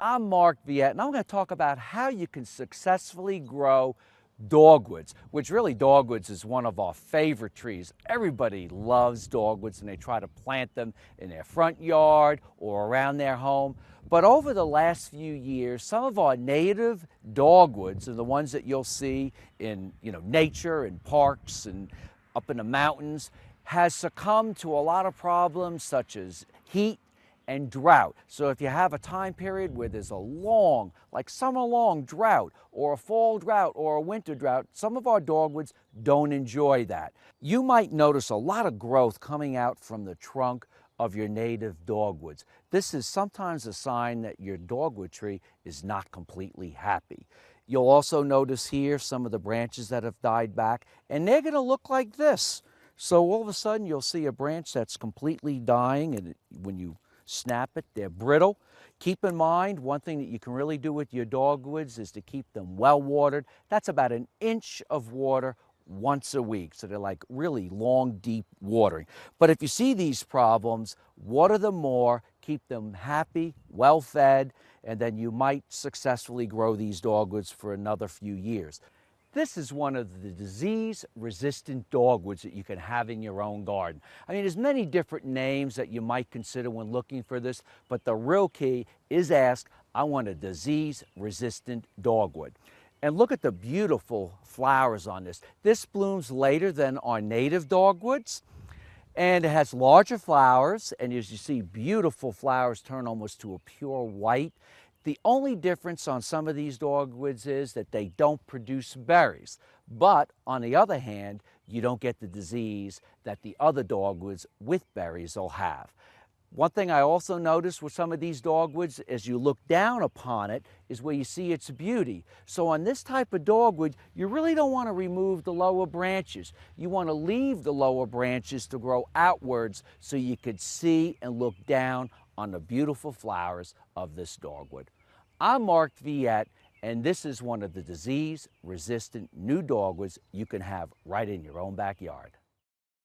I'm Mark Viette, and I'm going to talk about how you can successfully grow dogwoods, which really dogwoods is one of our favorite trees. Everybody loves dogwoods and they try to plant them in their front yard or around their home. But over the last few years, some of our native dogwoods are the ones that you'll see in nature and parks and up in the mountains has succumbed to a lot of problems such as heat and drought. So if you have a time period where there's a long, like summer long drought or a fall drought or a winter drought, some of our dogwoods don't enjoy that. You might notice a lot of growth coming out from the trunk of your native dogwoods. This is sometimes a sign that your dogwood tree is not completely happy. You'll also notice here some of the branches that have died back, and they're going to look like this. So all of a sudden you'll see a branch that's completely dying, and when you snap it, they're brittle. Keep in mind, one thing that you can really do with your dogwoods is to keep them well watered. That's about an inch of water once a week. So they're like really long, deep watering. But if you see these problems, water them more, keep them happy, well fed, and then you might successfully grow these dogwoods for another few years. This is one of the disease-resistant dogwoods that you can have in your own garden. I mean, there's many different names that you might consider when looking for this, but the real key is ask, I want a disease-resistant dogwood. And look at the beautiful flowers on this. This blooms later than our native dogwoods, and it has larger flowers, and as you see, beautiful flowers turn almost to a pure white. The only difference on some of these dogwoods is that they don't produce berries. But on the other hand, you don't get the disease that the other dogwoods with berries will have. One thing I also noticed with some of these dogwoods, as you look down upon it, is where you see its beauty. So on this type of dogwood, you really don't want to remove the lower branches. You want to leave the lower branches to grow outwards so you could see and look down on the beautiful flowers of this dogwood. I'm Mark Viette, and this is one of the disease-resistant new dogwoods you can have right in your own backyard.